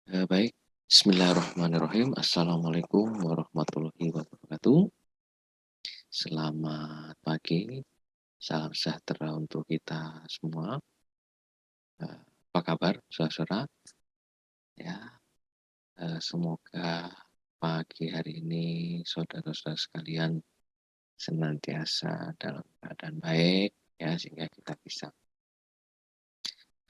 Baik. Bismillahirrahmanirrahim. Assalamualaikum warahmatullahi wabarakatuh. Selamat pagi, salam sejahtera untuk kita semua. Apa kabar saudara-saudara? Ya, semoga pagi hari ini saudara-saudara sekalian senantiasa dalam keadaan baik, ya, sehingga kita bisa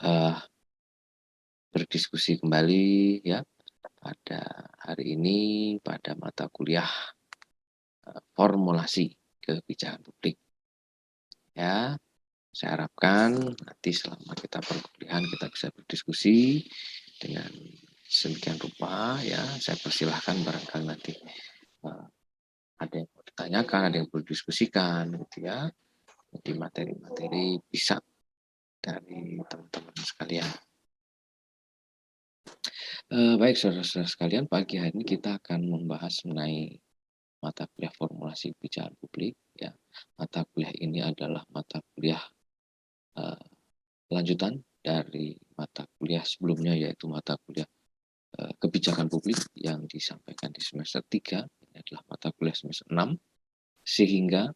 eh, berdiskusi kembali, ya, pada hari ini pada mata kuliah formulasi kebijakan publik. Ya, saya harapkan nanti selama kita perkuliahan kita bisa berdiskusi dengan sedemikian rupa, ya. Saya persilahkan barangkali nanti ada yang mau ditanyakan, ada yang perlu didiskusikan, gitu ya. Jadi materi-materi bisa dari teman-teman sekalian. Baik saudara-saudara sekalian, pagi hari ini kita akan membahas mengenai mata kuliah formulasi kebijakan publik. Ya, mata kuliah ini adalah mata kuliah uh, lanjutan dari mata kuliah sebelumnya, yaitu mata kuliah kebijakan publik yang disampaikan di semester 3. Ini adalah mata kuliah semester 6, sehingga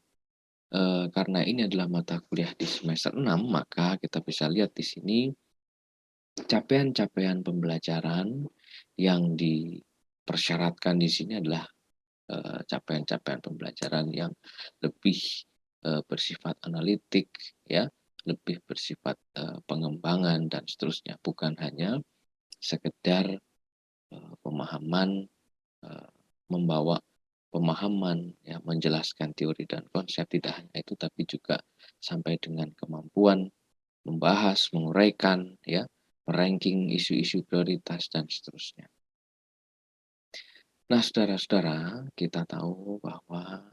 karena ini adalah mata kuliah di semester 6, maka kita bisa lihat di sini capaian-capaian pembelajaran yang dipersyaratkan di sini adalah capaian-capaian pembelajaran yang lebih bersifat analitik, ya, lebih bersifat pengembangan dan seterusnya, bukan hanya sekedar pemahaman, membawa pemahaman, ya, menjelaskan teori dan konsep. Tidak hanya itu, tapi juga sampai dengan kemampuan membahas, menguraikan, ya, meranking isu-isu prioritas dan seterusnya. Nah, saudara-saudara, kita tahu bahwa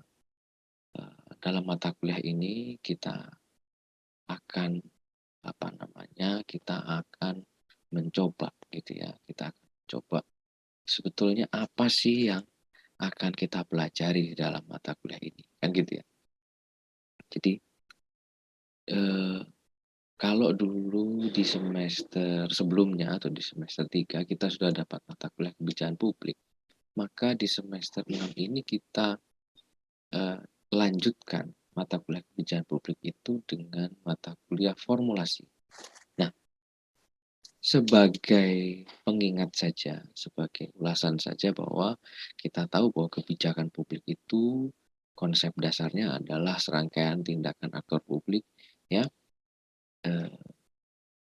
dalam mata kuliah ini kita akan kita akan mencoba, gitu ya, kita akan coba sebetulnya apa sih yang akan kita pelajari di dalam mata kuliah ini, kan gitu ya. Jadi eh, kalau dulu di semester sebelumnya atau di semester 3 kita sudah dapat mata kuliah kebijakan publik, maka di semester 6 ini kita eh, lanjutkan mata kuliah kebijakan publik itu dengan mata kuliah formulasi. Nah, sebagai pengingat saja, sebagai ulasan saja, bahwa kita tahu bahwa kebijakan publik itu konsep dasarnya adalah serangkaian tindakan aktor publik, ya, eh,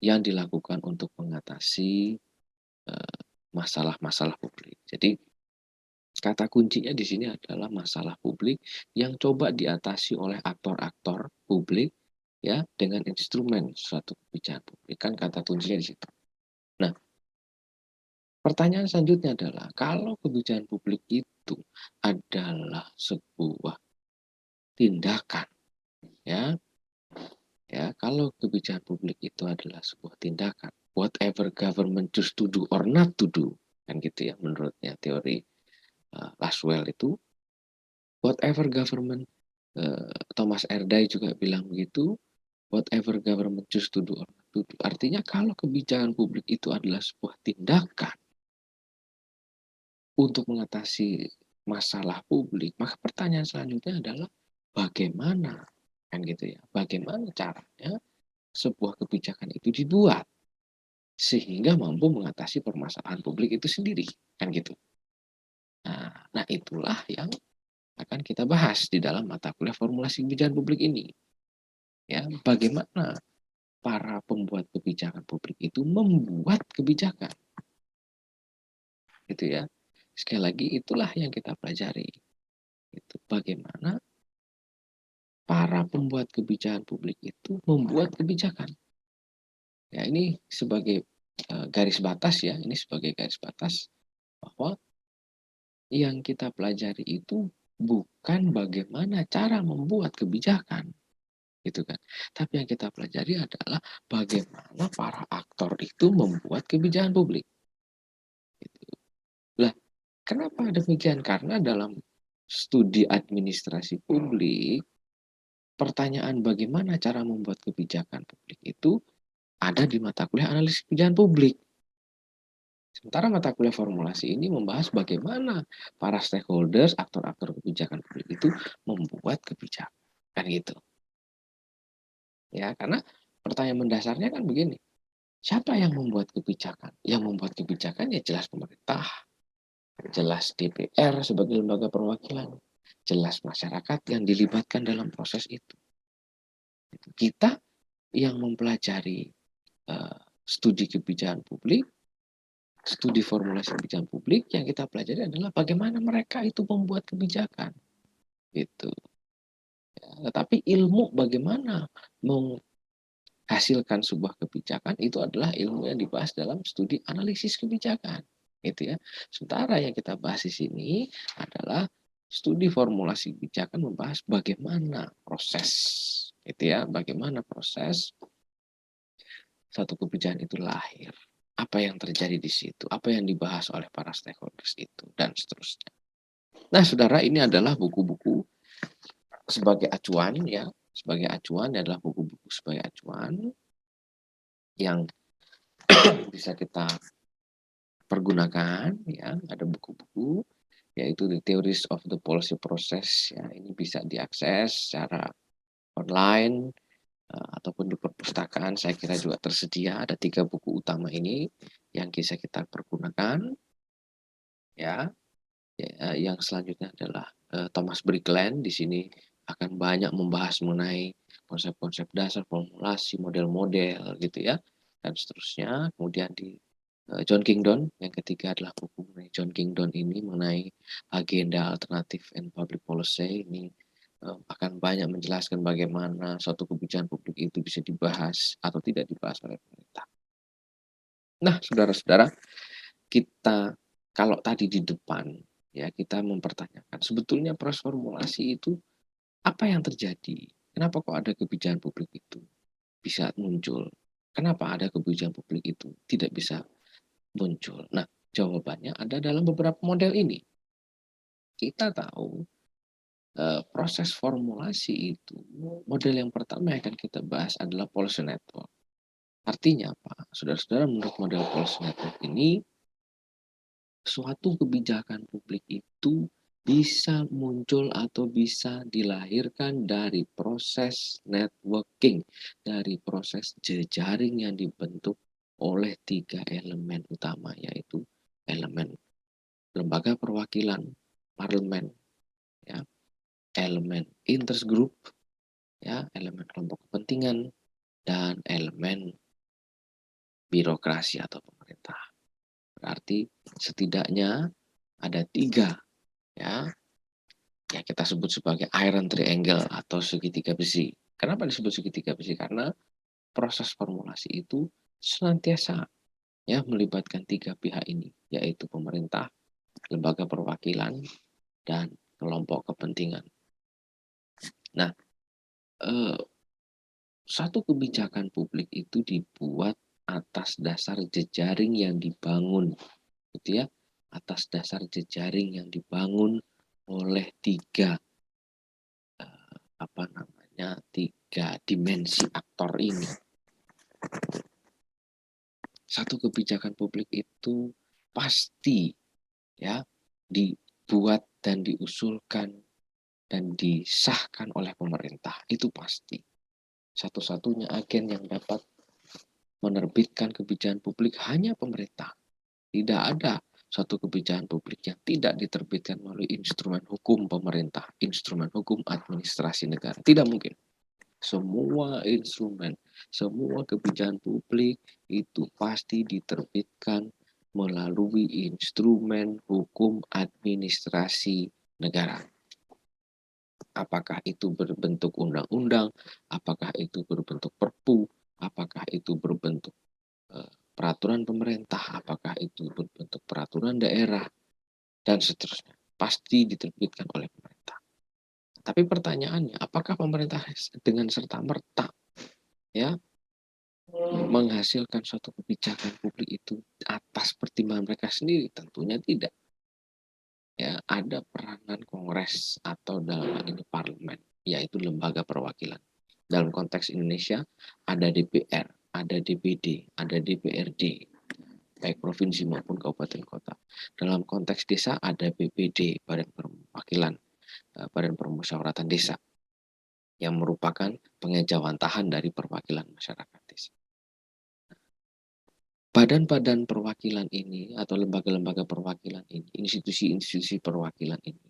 yang dilakukan untuk mengatasi masalah-masalah publik. Jadi kata kuncinya di sini adalah masalah publik yang coba diatasi oleh aktor-aktor publik, ya, dengan instrumen suatu kebijakan publik. Kan kata kuncinya di situ. Nah, pertanyaan selanjutnya adalah kalau kebijakan publik itu adalah sebuah tindakan, ya, ya, kalau kebijakan publik itu adalah sebuah tindakan, whatever government choose to do or not to do, kan gitu ya, menurutnya teori Laswell itu, whatever government, Thomas Erdai juga bilang begitu, whatever government choose to do or not to do. Artinya kalau kebijakan publik itu adalah sebuah tindakan untuk mengatasi masalah publik, maka pertanyaan selanjutnya adalah bagaimana, kan gitu ya, bagaimana caranya sebuah kebijakan itu dibuat sehingga mampu mengatasi permasalahan publik itu sendiri, kan gitu. Nah, itulah yang akan kita bahas di dalam mata kuliah formulasi kebijakan publik ini. Ya, bagaimana para pembuat kebijakan publik itu membuat kebijakan, gitu ya. Sekali lagi, itulah yang kita pelajari. Itu bagaimana para pembuat kebijakan publik itu membuat kebijakan. Ya, ini sebagai garis batas, ya, ini sebagai garis batas bahwa yang kita pelajari itu bukan bagaimana cara membuat kebijakan, gitu kan. Tapi yang kita pelajari adalah bagaimana para aktor itu membuat kebijakan publik. Gitu. Lah, kenapa demikian? Karena dalam studi administrasi publik, pertanyaan bagaimana cara membuat kebijakan publik itu ada di mata kuliah analisis kebijakan publik. Sementara mata kuliah formulasi ini membahas bagaimana para stakeholders, aktor-aktor kebijakan publik itu membuat kebijakan, kan gitu. Ya, karena pertanyaan mendasarnya kan begini, siapa yang membuat kebijakan? Yang membuat kebijakan ya jelas pemerintah, jelas DPR sebagai lembaga perwakilan, jelas masyarakat yang dilibatkan dalam proses itu. Kita yang mempelajari studi kebijakan publik, studi formulasi kebijakan publik, yang kita pelajari adalah bagaimana mereka itu membuat kebijakan, gitu. Ya, tetapi ilmu bagaimana menghasilkan sebuah kebijakan itu adalah ilmu yang dibahas dalam studi analisis kebijakan, gitu ya. Sementara yang kita bahas di sini adalah studi formulasi kebijakan membahas bagaimana proses, gitu ya, bagaimana proses satu kebijakan itu lahir. Apa yang terjadi di situ, apa yang dibahas oleh para stakeholders itu, dan seterusnya. Nah, saudara, ini adalah buku-buku sebagai acuan ya, sebagai acuan adalah buku-buku sebagai acuan yang bisa kita pergunakan ya. Ada buku-buku yaitu The Theories of the Policy Process ya, ini bisa diakses secara online ataupun di perpustakaan saya kira juga tersedia. Ada 3 buku utama ini yang bisa kita pergunakan ya. Ya, yang selanjutnya adalah Thomas Bricklin. Di sini akan banyak membahas mengenai konsep-konsep dasar, formulasi, model-model gitu ya, dan seterusnya. Kemudian di John Kingdon, yang ketiga adalah buku mengenai John Kingdon ini mengenai agenda alternatif and public policy. Ini akan banyak menjelaskan bagaimana suatu kebijakan publik itu bisa dibahas atau tidak dibahas oleh pemerintah. Nah, saudara-saudara, kita kalau tadi di depan ya kita mempertanyakan sebetulnya proses formulasi itu apa yang terjadi? Kenapa kok ada kebijakan publik itu bisa muncul? Kenapa ada kebijakan publik itu tidak bisa muncul? Nah, jawabannya ada dalam beberapa model ini. Kita tahu proses formulasi itu model yang pertama yang akan kita bahas adalah policy network. Artinya apa? Saudara-saudara, menurut model policy network ini suatu kebijakan publik itu bisa muncul atau bisa dilahirkan dari proses networking, dari proses jejaring yang dibentuk oleh 3 elemen utama, yaitu elemen lembaga perwakilan, parlemen, ya, elemen interest group, ya, elemen kelompok kepentingan, dan elemen birokrasi atau pemerintah. Berarti setidaknya ada 3 ya, yang kita sebut sebagai iron triangle atau segitiga besi. Kenapa disebut segitiga besi? Karena proses formulasi itu senantiasa ya melibatkan 3 pihak ini, yaitu pemerintah, lembaga perwakilan, dan kelompok kepentingan. Nah, satu kebijakan publik itu dibuat atas dasar jejaring yang dibangun, gitu ya, atas dasar jejaring yang dibangun oleh 3 dimensi aktor ini. Satu kebijakan publik itu pasti ya dibuat dan diusulkan dan disahkan oleh pemerintah, itu pasti. Satu-satunya agen yang dapat menerbitkan kebijakan publik hanya pemerintah. Tidak ada suatu kebijakan publik yang tidak diterbitkan melalui instrumen hukum pemerintah, instrumen hukum administrasi negara. Tidak mungkin. Semua instrumen, semua kebijakan publik itu pasti diterbitkan melalui instrumen hukum administrasi negara. Apakah itu berbentuk undang-undang, apakah itu berbentuk perpu, apakah itu berbentuk peraturan pemerintah, apakah itu berbentuk peraturan daerah, dan seterusnya. Pasti diterbitkan oleh pemerintah. Tapi pertanyaannya, apakah pemerintah dengan serta-merta ya menghasilkan suatu kebijakan publik itu atas pertimbangan mereka sendiri? Tentunya tidak. Ya, ada peranan Kongres atau dalam hal ini parlemen, yaitu lembaga perwakilan. Dalam konteks Indonesia ada DPR, ada DPD, ada DPRD. baik provinsi maupun kabupaten kota. Dalam konteks desa ada BPD, Badan Permusyawaratan Desa, yang merupakan pengejawantahan dari perwakilan masyarakat desa. Badan-badan perwakilan ini atau lembaga-lembaga perwakilan ini, institusi-institusi perwakilan ini,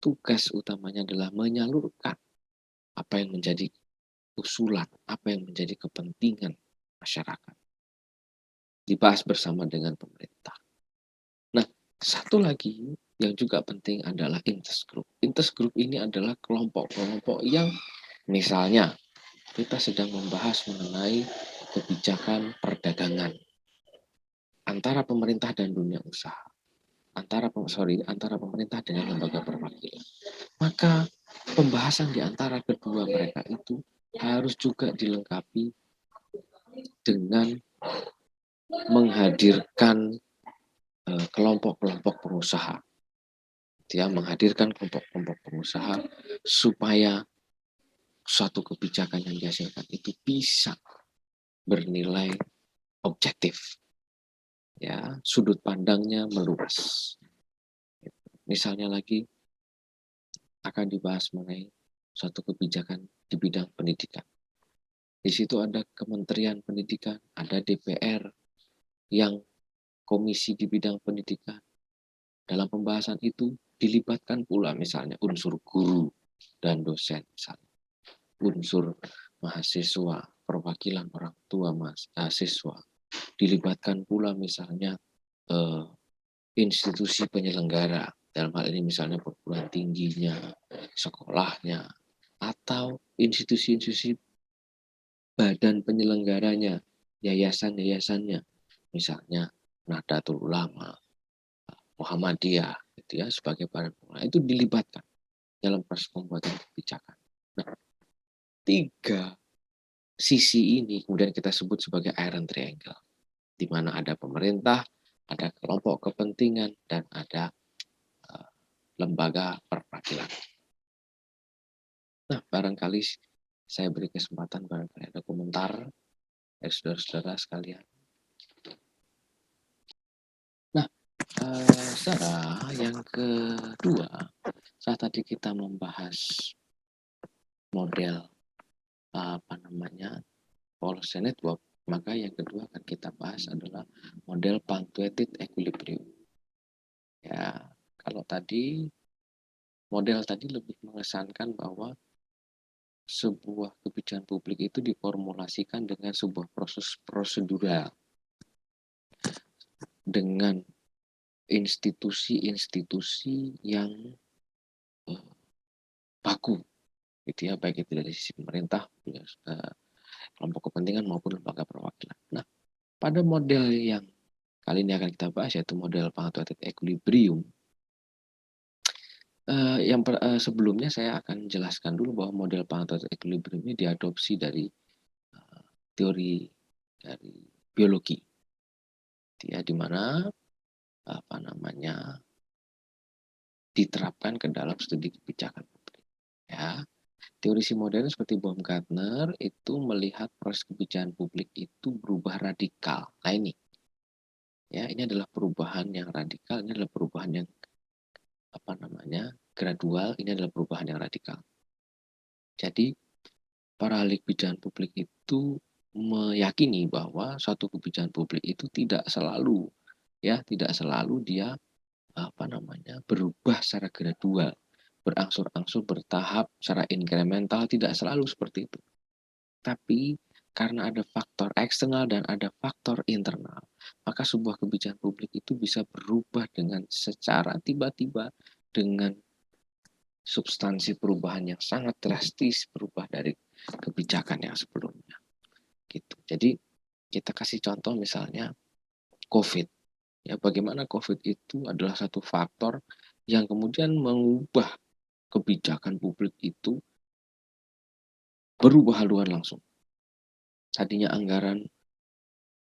tugas utamanya adalah menyalurkan apa yang menjadi usulan, apa yang menjadi kepentingan masyarakat, dibahas bersama dengan pemerintah. Nah, satu lagi yang juga penting adalah interest group. Interest group ini adalah kelompok-kelompok yang misalnya kita sedang membahas mengenai kebijakan perdagangan antara pemerintah dan dunia usaha, antara pemerintah dengan lembaga perwakilan. Maka pembahasan di antara kedua mereka itu harus juga dilengkapi dengan menghadirkan kelompok-kelompok pengusaha, menghadirkan kelompok-kelompok pengusaha supaya suatu kebijakan yang dihasilkan itu bisa bernilai objektif, ya, sudut pandangnya meluas. Misalnya lagi akan dibahas mengenai suatu kebijakan di bidang pendidikan. Di situ ada Kementerian Pendidikan, ada DPR yang komisi di bidang pendidikan. Dalam pembahasan itu dilibatkan pula misalnya unsur guru dan dosen, misalnya unsur mahasiswa, perwakilan orang tua mahasiswa, dilibatkan pula misalnya institusi penyelenggara, dalam hal ini misalnya perguruan tingginya, sekolahnya, atau institusi-institusi badan penyelenggaranya, yayasan-yayasannya, misalnya Nahdlatul Ulama, Muhammadiyah, gitu ya, sebagai badan pengelola, itu dilibatkan dalam proses pembuatan kebijakan. Nah, tiga sisi ini kemudian kita sebut sebagai Iron Triangle, di mana ada pemerintah, ada kelompok kepentingan, dan ada lembaga perwakilan. Nah, barangkali saya beri kesempatan, barangkali ada komentar dari saudara-saudara sekalian. Nah, saudara, yang kedua, saat tadi kita membahas model policy network, maka yang kedua akan kita bahas adalah model punctuated equilibrium. Ya, kalau tadi model tadi lebih mengesankan bahwa sebuah kebijakan publik itu diformulasikan dengan sebuah proses prosedural, dengan institusi-institusi yang baku, gitu ya, baik itu dari sisi pemerintah, kelompok kepentingan maupun lembaga perwakilan. Nah, pada model yang kali ini akan kita bahas, yaitu model punctuated equilibrium, sebelumnya saya akan jelaskan dulu bahwa model punctuated equilibrium ini diadopsi dari teori dari biologi, ya, di mana diterapkan ke dalam studi kebijakan publik. Ya, teorisi modern seperti Baumgartner itu melihat proses kebijakan publik itu berubah radikal. Nah ini, ya, ini adalah perubahan yang radikal, ini adalah perubahan yang gradual, ini adalah perubahan yang radikal. Jadi para ahli kebijakan publik itu meyakini bahwa suatu kebijakan publik itu tidak selalu dia berubah secara gradual, berangsur-angsur, bertahap, secara inkremental, tidak selalu seperti itu. Tapi karena ada faktor eksternal dan ada faktor internal, maka sebuah kebijakan publik itu bisa berubah dengan secara tiba-tiba, dengan substansi perubahan yang sangat drastis, berubah dari kebijakan yang sebelumnya. Gitu. Jadi kita kasih contoh misalnya COVID. Ya, bagaimana COVID itu adalah satu faktor yang kemudian mengubah kebijakan publik itu berubah haluan langsung. Tadinya anggaran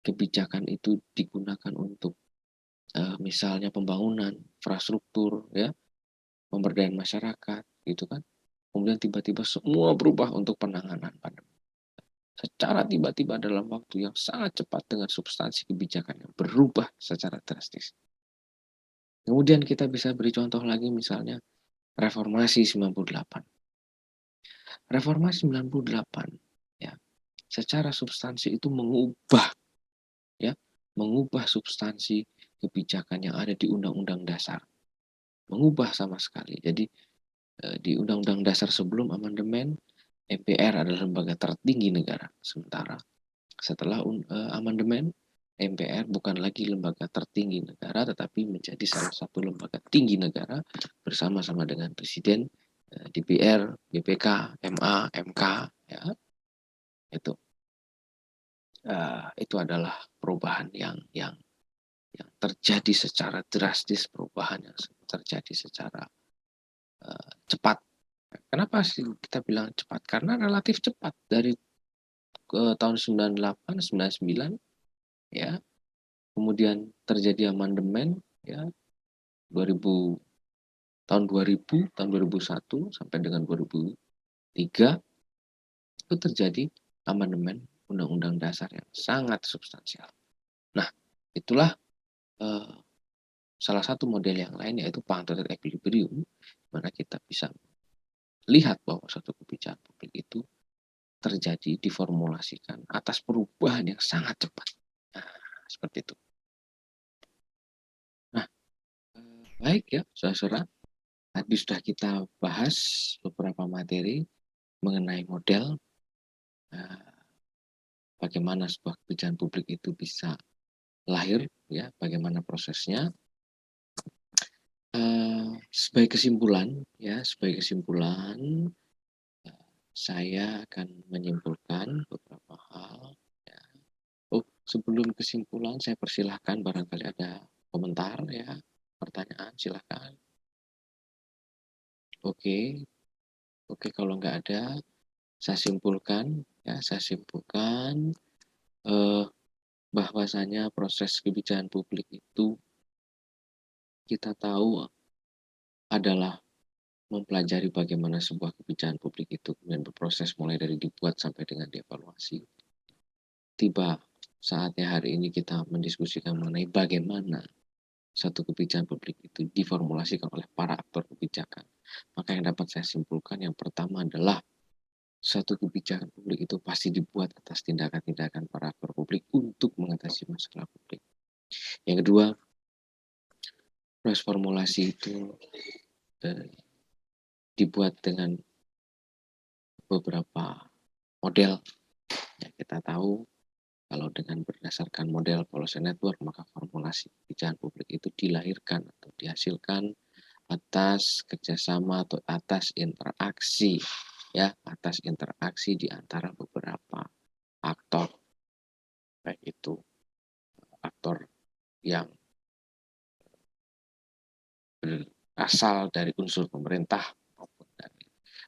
kebijakan itu digunakan untuk misalnya pembangunan infrastruktur, ya, pemberdayaan masyarakat, gitu kan. Kemudian tiba-tiba semua berubah untuk penanganan pandemi. secara tiba-tiba dalam waktu yang sangat cepat dengan substansi kebijakan yang berubah secara drastis. Kemudian kita bisa beri contoh lagi misalnya reformasi 98. Reformasi 98 ya, secara substansi itu mengubah ya, mengubah substansi kebijakan yang ada di Undang-Undang Dasar. Mengubah sama sekali. Jadi di Undang-Undang Dasar sebelum amandemen, MPR adalah lembaga tertinggi negara. Sementara setelah amandemen, MPR bukan lagi lembaga tertinggi negara, tetapi menjadi salah satu lembaga tinggi negara bersama-sama dengan Presiden, DPR, BPK, MA, MK, ya itu. Itu adalah perubahan yang terjadi secara drastis, perubahan yang terjadi secara cepat. Kenapa sih kita bilang cepat? Karena relatif cepat dari tahun 98, 99 ya, kemudian terjadi amandemen ya 2000 tahun 2000, tahun 2001 sampai dengan 2003 itu terjadi amandemen Undang-Undang Dasar yang sangat substansial. Nah, itulah eh, salah satu model yang lain yaitu punctuated equilibrium, mana kita bisa lihat bahwa suatu kebijakan publik itu terjadi diformulasikan atas perubahan yang sangat cepat. Nah, seperti itu. Nah, baik ya, saudara. Tadi sudah kita bahas beberapa materi mengenai model eh, bagaimana sebuah kebijakan publik itu bisa lahir, ya, bagaimana prosesnya. Sebagai kesimpulan, ya, sebagai kesimpulan, saya akan menyimpulkan beberapa hal. Ya. Oh, sebelum kesimpulan, saya persilahkan barangkali ada komentar, ya, pertanyaan, silahkan. Oke, oke kalau nggak ada, saya simpulkan, ya, saya simpulkan eh, bahwasanya proses kebijakan publik itu kita tahu adalah mempelajari bagaimana sebuah kebijakan publik itu kemudian berproses mulai dari dibuat sampai dengan dievaluasi. Tiba saatnya hari ini kita mendiskusikan mengenai bagaimana satu kebijakan publik itu diformulasikan oleh para aktor kebijakan. Maka yang dapat saya simpulkan yang pertama adalah satu kebijakan publik itu pasti dibuat atas tindakan-tindakan para aktor publik untuk mengatasi masalah publik. Yang kedua, proses formulasi itu eh, dibuat dengan beberapa model. Ya, kita tahu kalau dengan berdasarkan model policy network, maka formulasi kebijakan publik itu dilahirkan atau dihasilkan atas kerjasama atau atas interaksi, ya, atas interaksi di antara beberapa aktor, baik itu aktor yang berasal dari unsur pemerintah maupun dari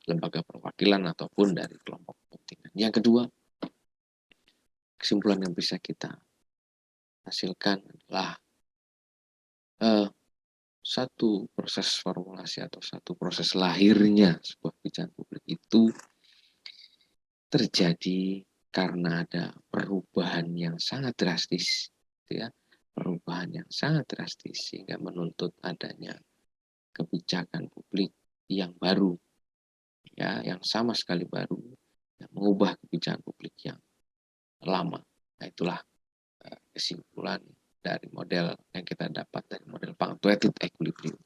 lembaga perwakilan ataupun dari kelompok kepentingan. Yang kedua, kesimpulan yang bisa kita hasilkan adalah eh, satu proses formulasi atau satu proses lahirnya sebuah kebijakan publik itu terjadi karena ada perubahan yang sangat drastis, gitu ya, perubahan yang sangat drastis sehingga menuntut adanya kebijakan publik yang baru, ya, yang sama sekali baru, yang mengubah kebijakan publik yang lama. Nah, itulah kesimpulan dari model yang kita dapat dari model punctuated equilibrium.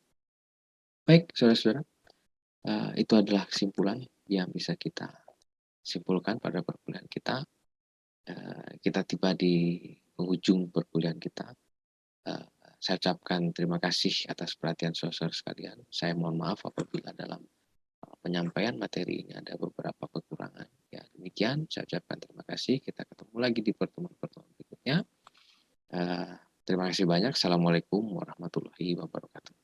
Baik, saudara-saudara, itu adalah kesimpulan yang bisa kita simpulkan pada perkuliahan kita. Kita tiba di penghujung perkuliahan kita. Uh, saya ucapkan terima kasih atas perhatian saudara sekalian. Saya mohon maaf apabila dalam penyampaian materi ini ada beberapa kekurangan. Ya, demikian saya ucapkan terima kasih. Kita ketemu lagi di pertemuan-pertemuan berikutnya. Terima kasih banyak. Assalamualaikum warahmatullahi wabarakatuh.